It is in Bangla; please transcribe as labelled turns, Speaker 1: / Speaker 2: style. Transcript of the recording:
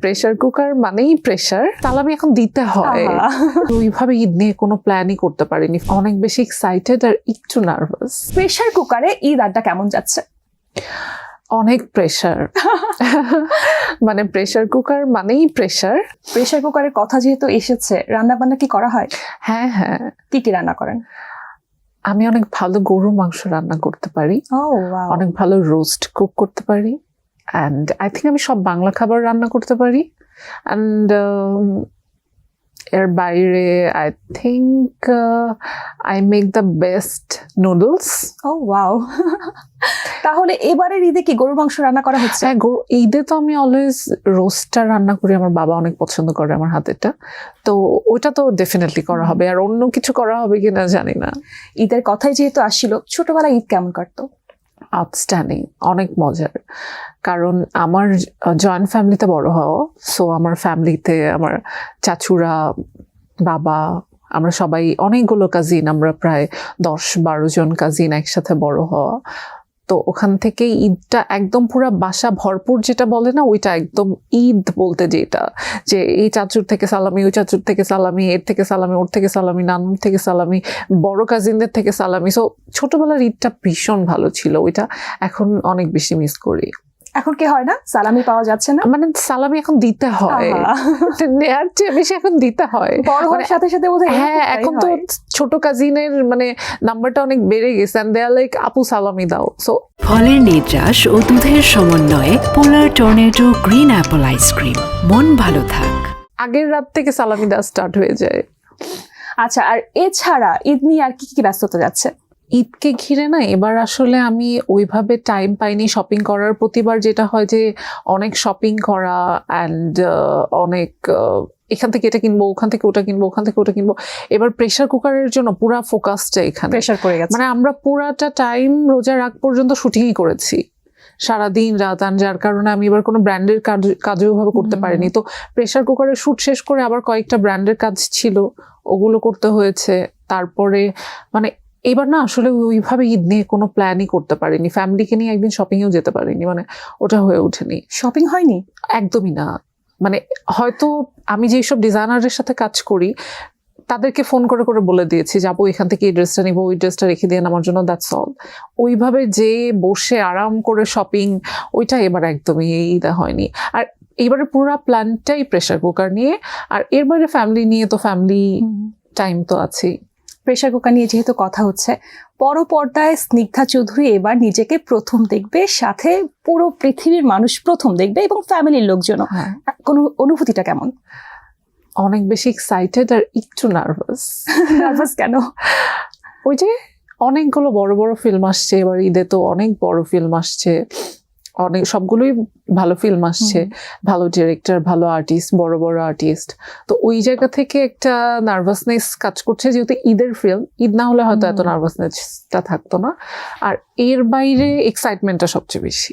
Speaker 1: প্রেসার কুকার মানেই প্রেসার, সালামি এখন দিতে হয়। ওইভাবে ঈদ নিয়ে কোনো প্ল্যানই করতে পারিনি, অনেক বেশি এক্সাইটেড আর একটু নার্ভাস।
Speaker 2: প্রেসার কুকারে ঈদ আড্ডা কেমন যাচ্ছে?
Speaker 1: অনেক প্রেসার। মানে প্রেসার কুকার মানেই প্রেসার।
Speaker 2: প্রেসার কুকারের কথা যেহেতু এসেছে, রান্না বান্না কি করা হয়?
Speaker 1: হ্যাঁ হ্যাঁ,
Speaker 2: কি রান্না করেন?
Speaker 1: আমি অনেক ভালো গরুর মাংস রান্না করতে পারি, অনেক ভালো রোস্ট কুক করতে পারি, অ্যান্ড আই থিঙ্ক আমি সব বাংলা খাবার রান্না করতে পারি। অ্যান্ড এর বাইরে I think I make the best noodles.
Speaker 2: Wow. তাহলে এবারের ঈদে কি গরুর মাংস রান্না করা হচ্ছে?
Speaker 1: হ্যাঁ, ঈদে তো আমি অলওয়েজ রোস্টটা রান্না করি, আমার বাবা অনেক পছন্দ করে আমার হাতেরটা, তো ওটা তো ডেফিনেটলি করা হবে। আর অন্য কিছু করা হবে কিনা জানি না।
Speaker 2: ঈদের কথাই যেহেতু আসছিল, ছোটবেলায় ঈদ কেমন কাটতো?
Speaker 1: আউটস্ট্যান্ডিং, অনেক মজার। কারণ আমার জয়েন্ট ফ্যামিলিতে বড় হওয়া, সো আমার ফ্যামিলিতে আমার চাচুরা, বাবা, আমরা সবাই অনেকগুলো কাজিন, আমরা প্রায় 10-12 জন কাজিন একসাথে বড় হওয়া। তো ওখান থেকে ঈদটা একদম পুরা বাসা ভরপুর, যেটা বলে না, ওইটা একদম ঈদ বলতে যেটা, যে এই চাচুর থেকে সালামি, ওই চাচুর থেকে সালামি, এর থেকে সালামি, ওর থেকে সালামি, নানুর থেকে সালামি, বড় কাজিনদের থেকে সালামি। সো ছোটবেলার ঈদটা ভীষণ ভালো ছিল, ওইটা এখন অনেক বেশি মিস করি।
Speaker 2: এখন কি হয় না, সালামি পাওয়া যাচ্ছে না?
Speaker 1: মানে সালামি এখন দিতে হয়, নেয়ার চেয়ে বেশি এখন দিতে হয়।
Speaker 2: বড় হওয়ার সাথে সাথে বোধহয়
Speaker 1: হ্যাঁ, এখন তো ছোট কাজিনের মানে নাম্বারটা অনেক বেড়ে গেছে, এন্ড দে আর লাইক আপু সালামি দাও। সো
Speaker 3: ফলের নির্যাস ও দুধের সমন্বয়ে পোলার টর্নেডো গ্রিন অ্যাপল আইসক্রিম, মন ভালো থাক।
Speaker 1: আগের রাত থেকে সালামি দেওয়া স্টার্ট হয়ে যায়।
Speaker 2: আচ্ছা, আর এছাড়া ঈদ নিয়ে আর কি কি ব্যস্ততা যাচ্ছে?
Speaker 1: ঈদকে ঘিরে না এবার আসলে আমি ওইভাবে টাইম পাইনি শপিং করার। প্রতিবার যেটা হয় যে অনেক শপিং করা, অ্যান্ড অনেক এখান থেকে এটা কিনবো, ওখান থেকে ওটা কিনবো, ওখান থেকে ওটা কিনবো। এবার প্রেসার কুকারের জন্য পুরা ফোকাসটা এখানে
Speaker 2: প্রেসার করে গেছে।
Speaker 1: মানে আমরা পুরাটা টাইম রোজার আগ পর্যন্ত শুটিংই করেছি, সারাদিন রাত। আর যার কারণে আমি এবার কোনো ব্র্যান্ডের কাজও ভাবে করতে পারিনি। তো প্রেসার কুকারের শুট শেষ করে আবার কয়েকটা ব্র্যান্ডের কাজ ছিল, ওগুলো করতে হয়েছে। তারপরে মানে এবার না আসলে ওইভাবে ঈদ নিয়ে কোনো প্ল্যানই করতে পারিনি, ফ্যামিলিকে নিয়ে একদিন শপিংয়েও যেতে পারিনি, মানে ওটা হয়ে ওঠেনি।
Speaker 2: শপিং হয়নি
Speaker 1: একদমই না। মানে হয়তো আমি যেসব ডিজাইনারের সাথে কাজ করি তাদেরকে ফোন করে করে বলে দিয়েছি, যাবো এখান থেকে এই ড্রেসটা নিবো, ওই ড্রেসটা রেখে দিয়ে আমার জন্য, দ্যাটস অল। ওইভাবে যে বসে আরাম করে শপিং, ওইটা এবার একদমই ঈদে হয়নি। আর এইবারে পুরো প্ল্যানটাই প্রেসার কুকার নিয়ে। আর এর বাইরে ফ্যামিলি নিয়ে তো ফ্যামিলি টাইম তো আছেই।
Speaker 2: প্রেসার কুকার নিয়ে যেহেতু কথা হচ্ছে, বড় পর্দায় স্নিগ্ধা চৌধুরী এবার নিজেকে প্রথম দেখবে, সাথে পুরো পৃথিবীর মানুষ প্রথম দেখবে, এবং ফ্যামিলির লোকজনও। কোনো অনুভূতিটা কেমন?
Speaker 1: অনেক বেশি এক্সাইটেড আর একটু নার্ভাস।
Speaker 2: নার্ভাস কেন?
Speaker 1: ওই যে অনেকগুলো বড় বড় ফিল্ম আসছে এবার ঈদে, তো অনেক বড় ফিল্ম আসছে, অনেক সবগুলোই ভালো ফিল্ম আসছে, ভালো ডিরেক্টর, ভালো আর্টিস্ট, বড় বড় আর্টিস্ট। তো ওই জায়গা থেকে একটা নার্ভাসনেস কাজ করছে, যেহেতু ঈদের ফিল্ম, ঈদ না হলে হয়তো এত নার্ভাসনেসটা থাকতো না। আর এর বাইরে এক্সাইটমেন্টটা সবচেয়ে বেশি।